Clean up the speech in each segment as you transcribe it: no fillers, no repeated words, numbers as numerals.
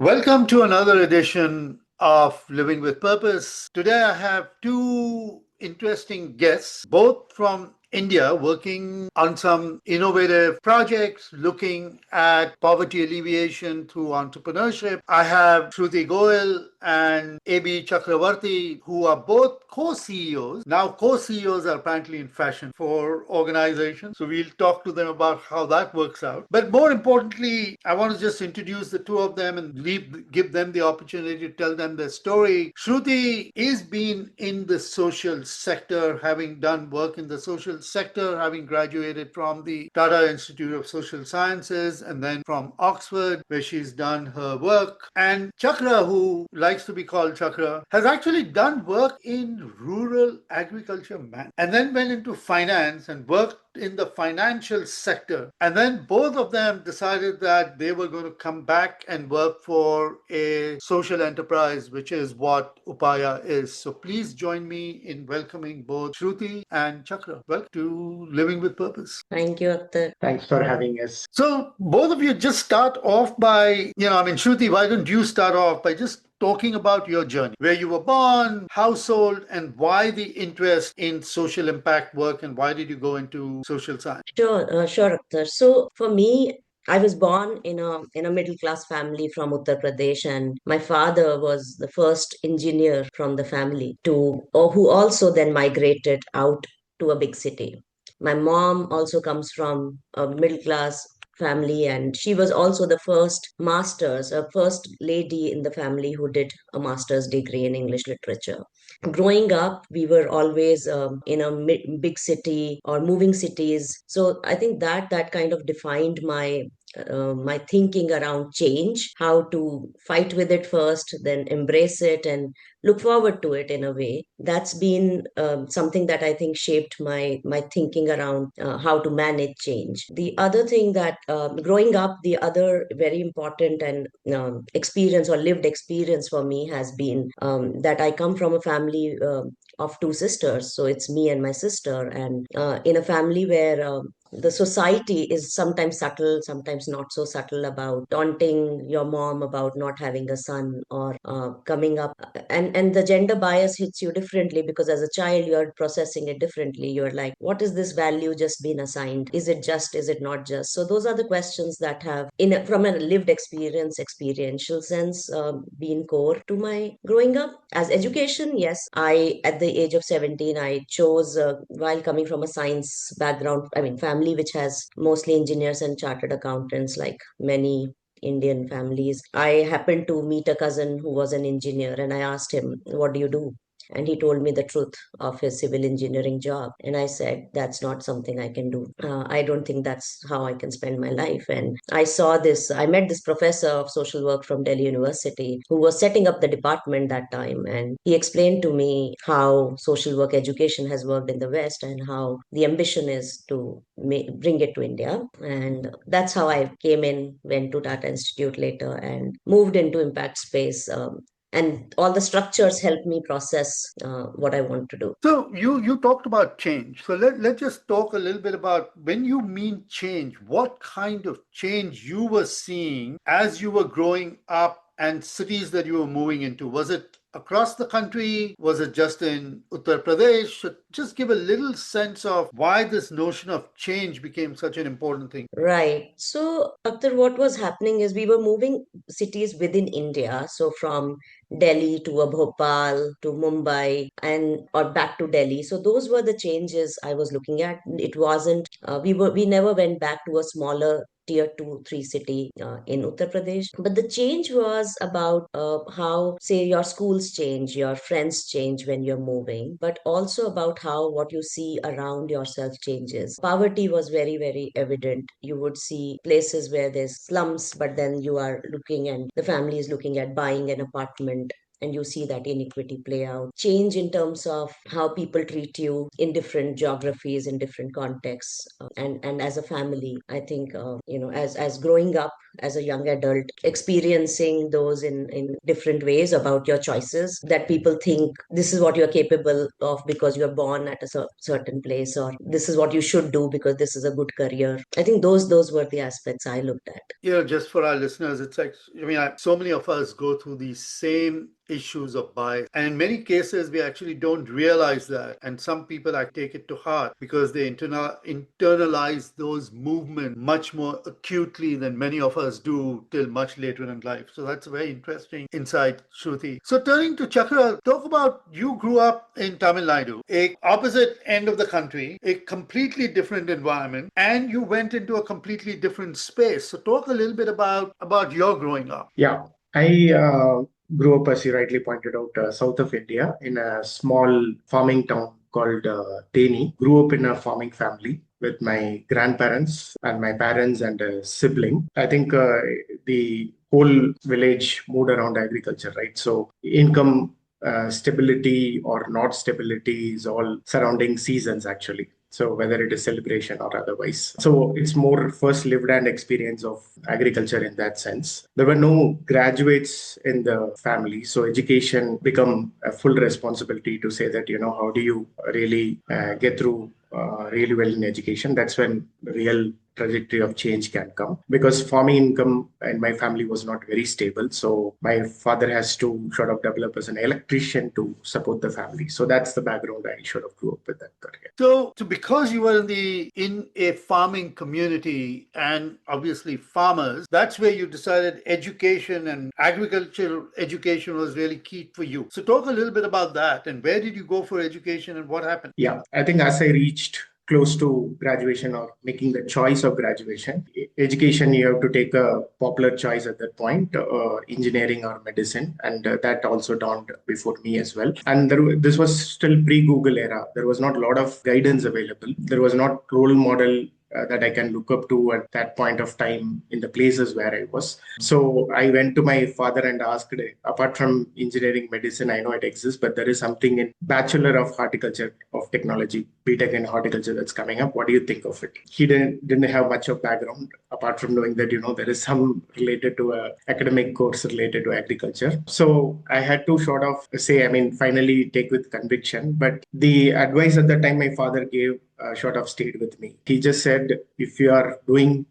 Welcome to another edition of Living with Purpose. Today I have two interesting guests, both from India, working on some innovative projects looking at poverty alleviation through entrepreneurship. I have Shruti Goel and AB Chakravarthy, who are both co-CEOs. Now, co-CEOs are apparently in fashion for organizations. So we'll talk to them about how that works out. But more importantly, I want to just introduce the two of them and give them the opportunity to tell them their story. Shruti is been in the social sector, having done work in the social sector, having graduated from the Tata Institute of Social Sciences and then from Oxford, where she's done her work. And Chakra, who likes to be called Chakra, has actually done work in rural agriculture and then went into finance and worked in the financial sector. And then both of them decided that they were going to come back and work for a social enterprise, which is what Upaya is. So please join me in welcoming both Shruti and Chakra. Welcome to Living with Purpose. Thank you, Akhtar. Thanks for having us. So both of you just start off by, Shruti, why don't you start off by just talking about your journey, where you were born, household, and why the interest in social impact work, and why did you go into social science? Sure, Akhtar. So for me, I was born in a middle class family from Uttar Pradesh, and my father was the first engineer from the family who also then migrated out to a big city. My mom also comes from a middle class family, and she was also the first lady in the family who did a master's degree in English literature. Growing up, we were always in a big city or moving cities. So I think that kind of defined my thinking around change, how to fight with it first, then embrace it and look forward to it in a way. That's been something that I think shaped my thinking around how to manage change. The other thing that growing up, the other very important and experience or lived experience for me has been that I come from a family of two sisters. So it's me and my sister, and in a family where the society is sometimes subtle, sometimes not so subtle, about taunting your mom about not having a son or coming up, and the gender bias hits you differently because as a child you're processing it differently. You're like, what is this value just been assigned? Is it just? Is it not just? So those are the questions that have, from a lived experiential sense, been core to my growing up. As education, yes, I at the age of 17 I chose, while coming from a science background, I mean family which has mostly engineers and chartered accountants, like many Indian families. I happened to meet a cousin who was an engineer, and I asked him, what do you do? And he told me the truth of his civil engineering job. And I said, that's not something I can do. I don't think that's how I can spend my life. And I met this professor of social work from Delhi University who was setting up the department that time. And he explained to me how social work education has worked in the West and how the ambition is to bring it to India. And that's how I came in, went to Tata Institute later, and moved into impact space. And all the structures help me process what I want to do. So you talked about change. So let's just talk a little bit about, when you mean change, what kind of change you were seeing as you were growing up and cities that you were moving into. Was it across the country? Was it just in Uttar Pradesh? So just give a little sense of why this notion of change became such an important thing. Right. So, Akhtar, what was happening is we were moving cities within India. So from Delhi to a Bhopal to Mumbai and or back to Delhi. So those were the changes I was looking at. It wasn't we never went back to a smaller tier 2 3 city in Uttar Pradesh, but the change was about how, say, your schools change, your friends change when you're moving, but also about how what you see around yourself changes. Poverty was very, very evident. You would see places where there's slums, but then you are looking and the family is looking at buying an apartment and you see that inequity play out. Change in terms of how people treat you in different geographies, in different contexts, and as a family. I think as growing up as a young adult, experiencing those in different ways about your choices, that people think this is what you're capable of because you're born at a certain place, or this is what you should do because this is a good career. I think those were the aspects I looked at. Just for our listeners, it's like, so many of us go through these same issues of bias. And in many cases, we actually don't realize that. And some people take it to heart because they internalize those movements much more acutely than many of us do till much later in life. So that's a very interesting insight, Shruti. So turning to Chakra, talk about you grew up in Tamil Nadu, a opposite end of the country, a completely different environment, and you went into a completely different space. So talk a little bit about your growing up. Yeah, I grew up, as you rightly pointed out, south of India in a small farming town called Teni. Grew up in a farming family with my grandparents and my parents and a sibling. I think the whole village moved around agriculture, right? So income stability or not stability is all surrounding seasons actually. So whether it is celebration or otherwise. So it's more first lived and experience of agriculture in that sense. There were no graduates in the family. So education become a full responsibility to say that, how do you really get through really well in education? That's when real trajectory of change can come, because farming income in my family was not very stable. So my father has to sort of develop as an electrician to support the family. So that's the background I sort of grew up with that career. So because you were in a farming community and obviously farmers, that's where you decided education and agricultural education was really key for you. So talk a little bit about that, and where did you go for education and what happened? Yeah, I think as I reached close to graduation or making the choice of graduation, education, you have to take a popular choice at that point, engineering or medicine. And that also dawned before me as well. And this was still pre-Google era. There was not a lot of guidance available. There was not role model that I can look up to at that point of time in the places where I was. So I went to my father and asked, apart from engineering medicine, I know it exists, but there is something in Bachelor of Horticulture of Technology, BTech in horticulture that's coming up. What do you think of it? He didn't have much of background apart from knowing that, there is some related to a academic course related to agriculture. So I had to sort of say, finally take with conviction. But the advice at the time my father gave sort of stayed with me. He just said, if you are doing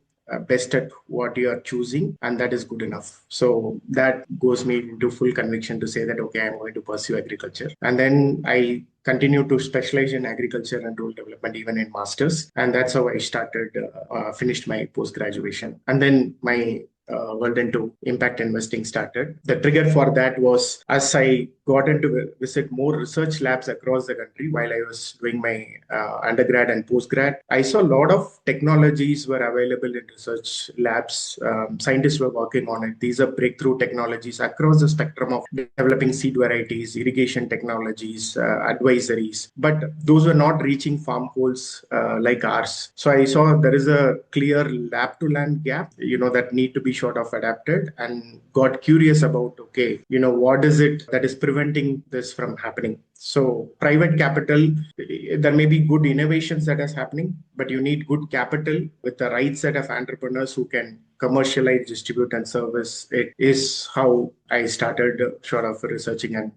best at what you are choosing, and that is good enough. So that goes me into full conviction to say that, okay, I'm going to pursue agriculture. And then I continue to specialize in agriculture and rural development, even in masters. And that's how I finished my post-graduation. And then my world into impact investing started. The trigger for that was as I got into visit more research labs across the country while I was doing my undergrad and postgrad. I saw a lot of technologies were available in research labs. Scientists were working on it. These are breakthrough technologies across the spectrum of developing seed varieties, irrigation technologies, advisories. But those were not reaching farm holes like ours. So I saw there is a clear lab to land gap, that need to be sort of adapted, and got curious about, okay, what is it that is preventing this from happening? So private capital, there may be good innovations that is happening, but you need good capital with the right set of entrepreneurs who can commercialize, distribute, and service. It is how I started sort of researching and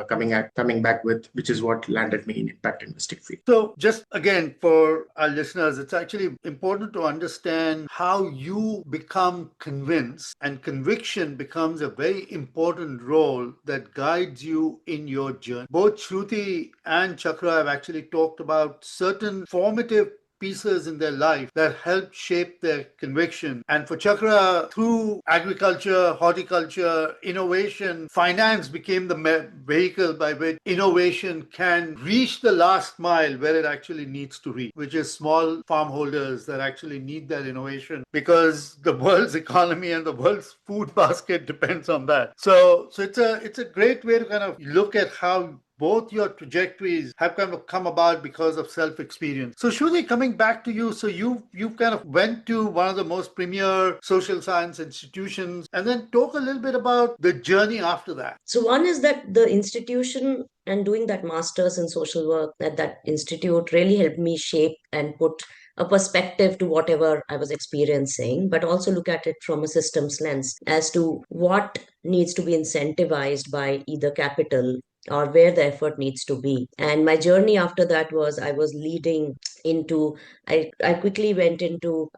coming back with, which is what landed me in impact investing field. So just again, for our listeners, it's actually important to understand how you become convinced, and conviction becomes a very important role that guides you in your journey. Both Shruti and Chakra have actually talked about certain formative pieces in their life that helped shape their conviction. And for Chakra, through agriculture, horticulture, innovation, finance became the vehicle by which innovation can reach the last mile where it actually needs to reach, which is small farm holders that actually need that innovation, because the world's economy and the world's food basket depends on that. So it's a great way to kind of look at how both your trajectories have kind of come about because of self-experience. So Shruti, coming back to you, so you've kind of went to one of the most premier social science institutions, and then talk a little bit about the journey after that. So one is that the institution and doing that master's in social work at that institute really helped me shape and put a perspective to whatever I was experiencing, but also look at it from a systems lens as to what needs to be incentivized by either capital or where the effort needs to be. And my journey after that was I was leading into, I quickly went into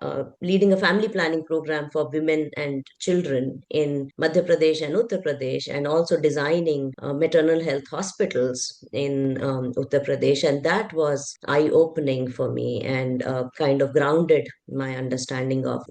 leading a family planning program for women and children in Madhya Pradesh and Uttar Pradesh, and also designing maternal health hospitals in Uttar Pradesh. And that was eye opening for me and kind of grounded my understanding of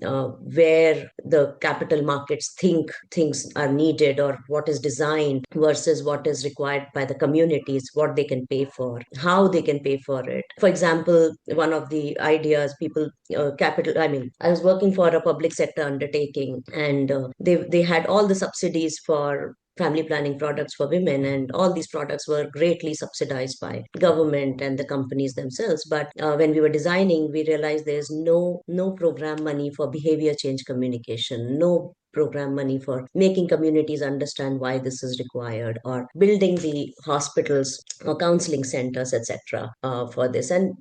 where the capital markets think things are needed, or what is designed versus what is required by the communities, what they can pay for, how they can pay for it. For example, one of the ideas people capital I mean, I was working for a public sector undertaking, and they had all the subsidies for family planning products for women, and all these products were greatly subsidized by government and the companies themselves. But when we were designing, we realized there's no program money for behavior change communication, no program money for making communities understand why this is required, or building the hospitals or counseling centers, etc., for this. And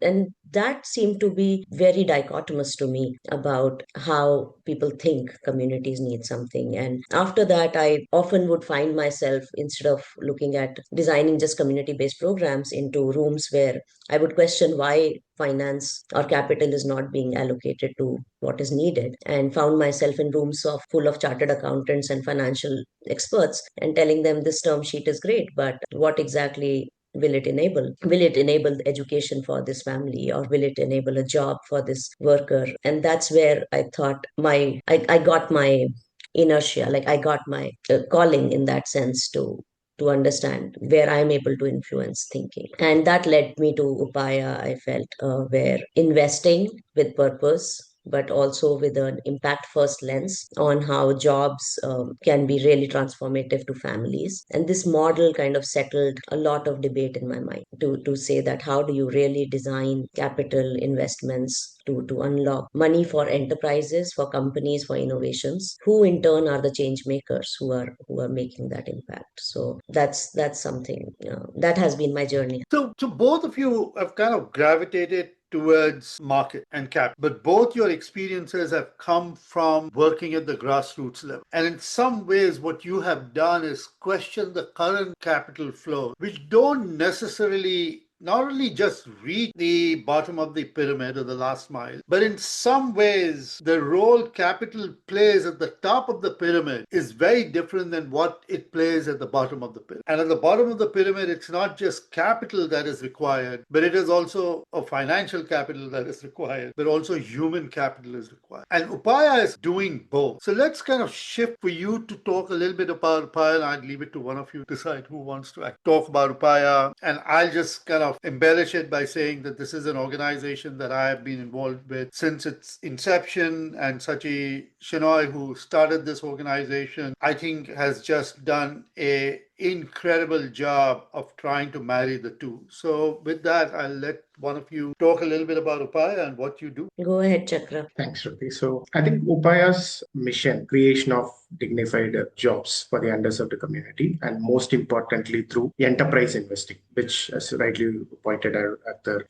that seemed to be very dichotomous to me about how people think communities need something. And after that, I often would find myself, instead of looking at designing just community based programs, into rooms where I would question why finance or capital is not being allocated to what is needed, and found myself in rooms of full of chartered accountants and financial experts, and telling them this term sheet is great, but what exactly will it enable? Will it enable education for this family, or will it enable a job for this worker? And that's where I thought I got my inertia, like I got my calling in that sense to understand where I'm able to influence thinking. And that led me to Upaya, I felt, where investing with purpose, but also with an impact first lens on how jobs can be really transformative to families. And this model kind of settled a lot of debate in my mind to say that how do you really design capital investments to unlock money for enterprises, for companies, for innovations, who in turn are the change makers who are making that impact. So that's something that has been my journey. So both of you have kind of gravitated towards market and cap, but both your experiences have come from working at the grassroots level. And in some ways, what you have done is question the current capital flow, which don't necessarily not only just reach the bottom of the pyramid or the last mile, but in some ways, the role capital plays at the top of the pyramid is very different than what it plays at the bottom of the pyramid. And at the bottom of the pyramid, it's not just capital that is required, but it is also a financial capital that is required, but also human capital is required. And Upaya is doing both. So let's kind of shift for you to talk a little bit about Upaya, and I'd leave it to one of you to decide who wants to talk about Upaya. And I'll just kind of embellish it by saying that this is an organization that I have been involved with since its inception, and Sachi Shenoy, who started this organization, I think has just done a incredible job of trying to marry the two. So with that, I'll let one of you talk a little bit about Upaya and what you do. Go ahead, Chakra. Thanks, Shruti. So I think Upaya's mission, creation of dignified jobs for the underserved community, and most importantly through enterprise investing, which, as rightly pointed out,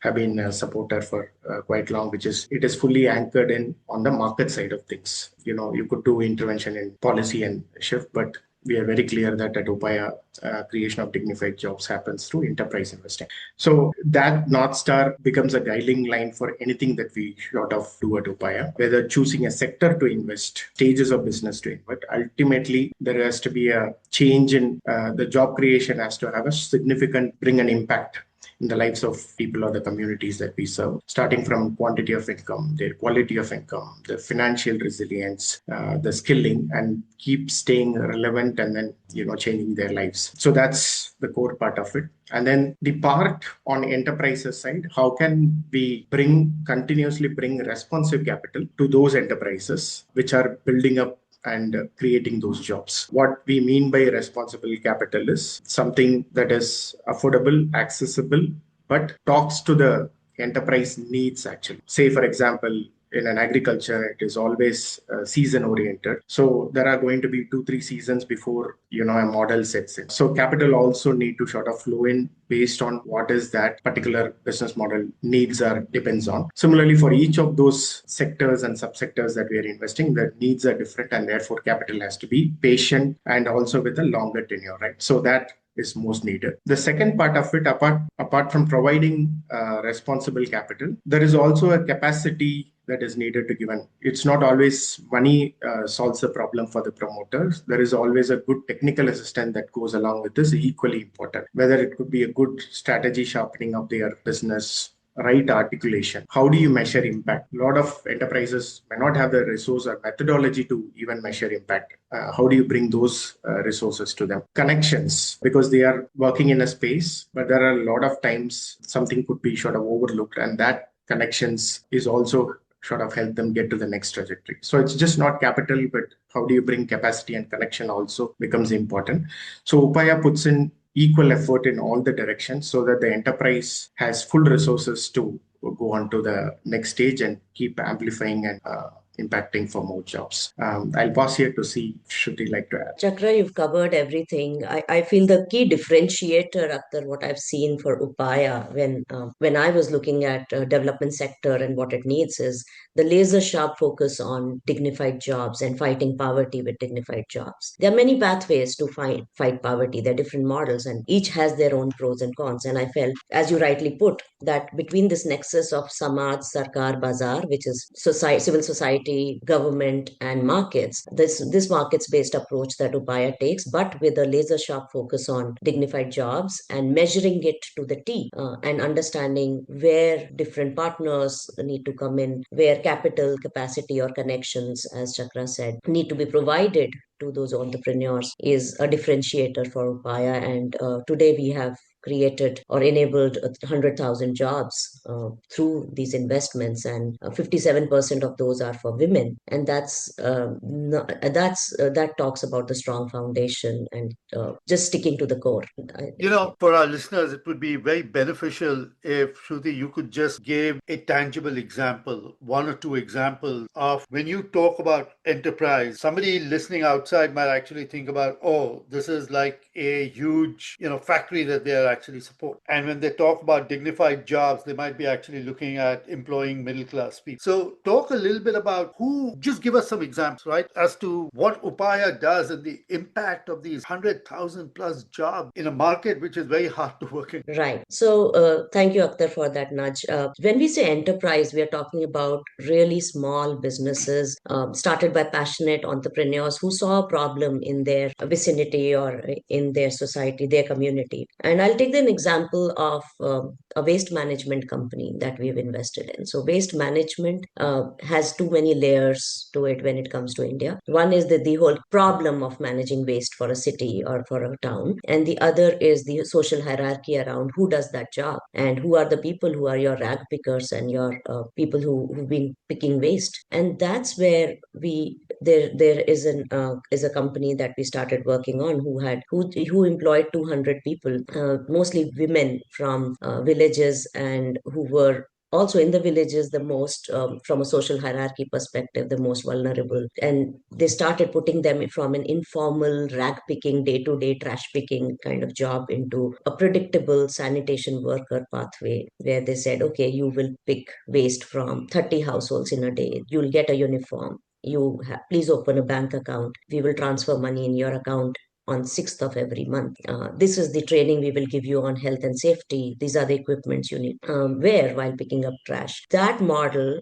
have been a supporter for quite long, which is it is fully anchored in on the market side of things. You could do intervention in policy and shift, but we are very clear that at Upaya, creation of dignified jobs happens through enterprise investing. So that North Star becomes a guiding line for anything that we sort of do at Upaya, whether choosing a sector to invest, stages of business to invest. Ultimately, there has to be a change in the job creation has to have a significant, bring an impact in the lives of people or the communities that we serve, starting from quantity of income, their quality of income, the financial resilience, the skilling, and keep staying relevant, and then changing their lives. So that's the core part of it. And then the part on enterprises side, how can we continuously bring responsive capital to those enterprises which are building up and creating those jobs. What we mean by responsible capital is something that is affordable, accessible, but talks to the enterprise needs actually. Say, for example, in an agriculture, it is always season oriented. So there are going to be 2-3 seasons before a model sets in. So capital also need to sort of flow in based on what is that particular business model needs or depends on. Similarly, for each of those sectors and subsectors that we are investing, the needs are different, and therefore capital has to be patient and also with a longer tenure, right? So that is most needed. The second part of it, apart from providing responsible capital, there is also a capacity that is needed to given. It's not always money solves the problem for the promoters. There is always a good technical assistant that goes along with this, equally important. Whether it could be a good strategy sharpening of their business, right articulation. How do you measure impact? A lot of enterprises may not have the resource or methodology to even measure impact. How do you bring those resources to them? Connections, because they are working in a space, but there are a lot of times something could be sort of overlooked, and that connections is also sort of help them get to the next trajectory. So it's just not capital, but how do you bring capacity and connection also becomes important. So Upaya puts in equal effort in all the directions so that the enterprise has full resources to go on to the next stage and keep amplifying and impacting for more jobs. I'll pause here to see if Shruti like to add. Chakra, you've covered everything. I feel the key differentiator, Akhtar, what I've seen for Upaya when I was looking at development sector and what it needs is the laser sharp focus on dignified jobs and fighting poverty with dignified jobs. There are many pathways to fight poverty. There are different models, and each has their own pros and cons. And I felt, as you rightly put, that between this nexus of Samaj, Sarkar, Bazaar, which is civil society, government, and markets, this markets-based approach that Upaya takes, but with a laser-sharp focus on dignified jobs and measuring it to the T, and understanding where different partners need to come in, where capital, capacity, or connections, as Chakra said, need to be provided to those entrepreneurs is a differentiator for Upaya. And today we have created or enabled 100,000 jobs through these investments, and 57% of those are for women. And that talks about the strong foundation and just sticking to the core. For our listeners, it would be very beneficial if, Shruti, you could just give a tangible example, one or two examples of when you talk about enterprise. Somebody listening outside might actually think about, oh, this is like a huge, factory that they are actually support. And when they talk about dignified jobs, they might be actually looking at employing middle class people. So talk a little bit about just give us some examples, right, as to what Upaya does and the impact of these 100,000 plus jobs in a market which is very hard to work in. Right. So thank you, Akhtar, for that nudge. When we say enterprise, we are talking about really small businesses started by passionate entrepreneurs who saw a problem in their vicinity or in their society, their community. And I'll take an example of a waste management company that we've invested in. So waste management has too many layers to it when it comes to India. One is the whole problem of managing waste for a city or for a town, and the other is the social hierarchy around who does that job and who are the people who are your rag pickers and your people who've been picking waste. And that's where there is a company that we started working on who employed 200 people, mostly women from villages, and who were also in the villages the most, from a social hierarchy perspective, the most vulnerable. And they started putting them from an informal rag picking, day-to-day trash picking kind of job into a predictable sanitation worker pathway, where they said, okay, you will pick waste from 30 households in a day, you'll get a uniform, please open a bank account, we will transfer money in your account on 6th of every month. This is the training we will give you on health and safety. These are the equipments you need wear while picking up trash. That model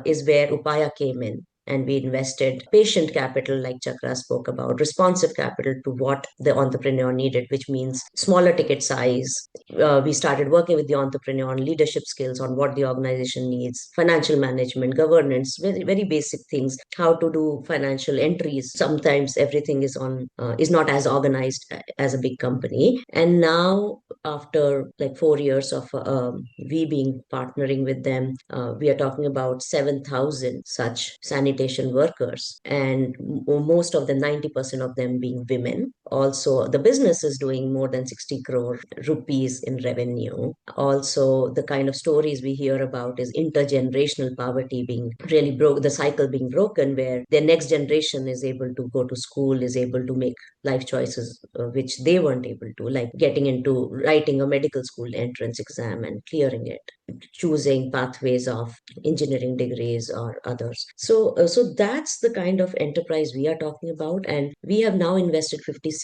is where Upaya came in. And we invested patient capital, like Chakra spoke about, responsive capital to what the entrepreneur needed, which means smaller ticket size. We started working with the entrepreneur on leadership skills, on what the organization needs, financial management, governance, very, very basic things, how to do financial entries. Sometimes everything is not as organized as a big company. And now, after like 4 years of we being partnering with them, we are talking about 7,000 such sanitation sanitation workers, and most of them, 90% of them being women. Also, the business is doing more than 60 crore rupees in revenue. Also, the kind of stories we hear about is intergenerational poverty being really broke, the cycle being broken, where their next generation is able to go to school, is able to make life choices which they weren't able to, like getting into writing a medical school entrance exam and clearing it, choosing pathways of engineering degrees or others. So that's the kind of enterprise we are talking about, and we have now invested 56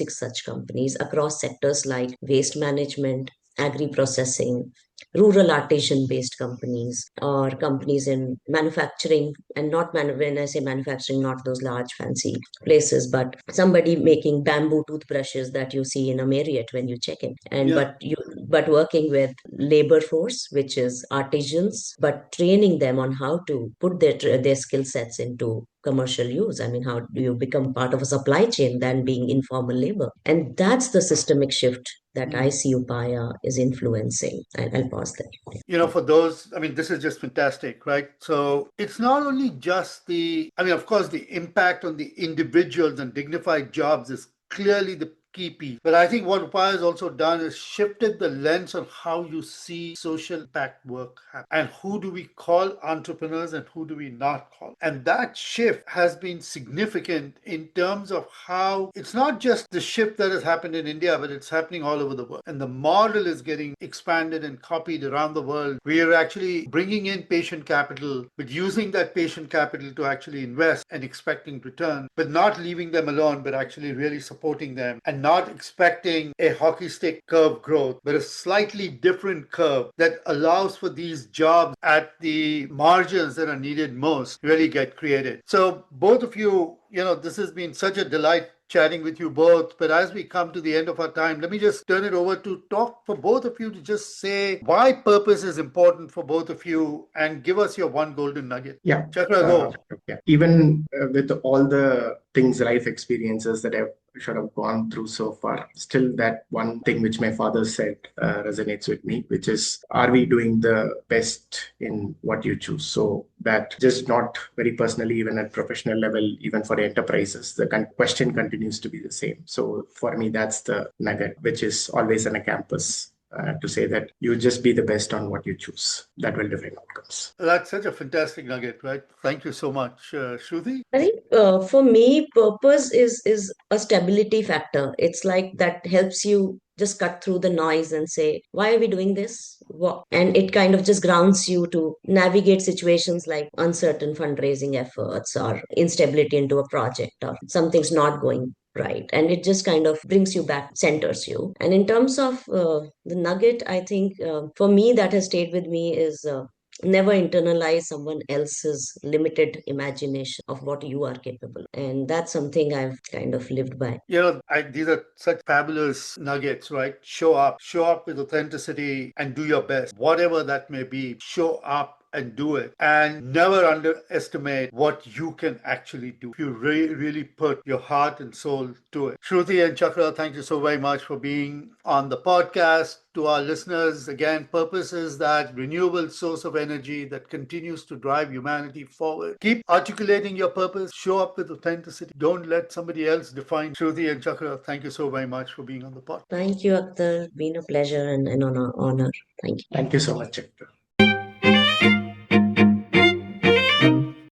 such companies across sectors like waste management, agri processing, rural artisan based companies, or companies in manufacturing, and not when I say manufacturing, not those large fancy places, but somebody making bamboo toothbrushes that you see in a Marriott when you check in, and Yeah. but working with labor force, which is artisans, but training them on how to put their skill sets into commercial use. I mean, how do you become part of a supply chain than being informal labor? And that's the systemic shift that I see Upaya is influencing. I'll pause there. For those, I mean, this is just fantastic, right? So it's not only just I mean, of course, the impact on the individuals and dignified jobs is clearly the key piece. But I think what Upaya has also done is shifted the lens on how you see social impact work happen. And who do we call entrepreneurs and who do we not call? And that shift has been significant in terms of how it's not just the shift that has happened in India, but it's happening all over the world. And the model is getting expanded and copied around the world. We are actually bringing in patient capital, but using that patient capital to actually invest and expecting return, but not leaving them alone, but actually really supporting them and not expecting a hockey stick curve growth, but a slightly different curve that allows for these jobs at the margins that are needed most really get created. So both of you, this has been such a delight chatting with you both. But as we come to the end of our time, let me just turn it over to talk for both of you to just say why purpose is important for both of you and give us your one golden nugget. Yeah. Chakra, go. Yeah. Even with all the things, life experiences that I've sort of gone through so far, still that one thing which my father said resonates with me, which is, are we doing the best in what you choose? So that just not very personally, even at professional level, even for enterprises, the question continues to be the same. So for me, that's the nugget, which is always on a campus. To say that you just be the best on what you choose. That will define outcomes. That's such a fantastic nugget, right? Thank you so much. Shruti? I think for me, purpose is a stability factor. It's like that helps you just cut through the noise and say, why are we doing this? What? And it kind of just grounds you to navigate situations like uncertain fundraising efforts or instability into a project or something's not going right. And it just kind of brings you back, centers you. And in terms of the nugget, I think for me that has stayed with me is never internalize someone else's limited imagination of what you are capable. And that's something I've kind of lived by. These are such fabulous nuggets, right? Show up with authenticity and do your best, whatever that may be. Show up and do it, and never underestimate what you can actually do if you really put your heart and soul to it. Shruti and Chakra, thank you so very much for being on the podcast. To our listeners, again, purpose is that renewable source of energy that continues to drive humanity forward. Keep articulating your purpose, show up with authenticity. Don't let somebody else define. Shruti and Chakra, thank you so very much for being on the podcast. Thank you, Akhtar. Been a pleasure and an honor. Thank you. Thank you so much, Chakra.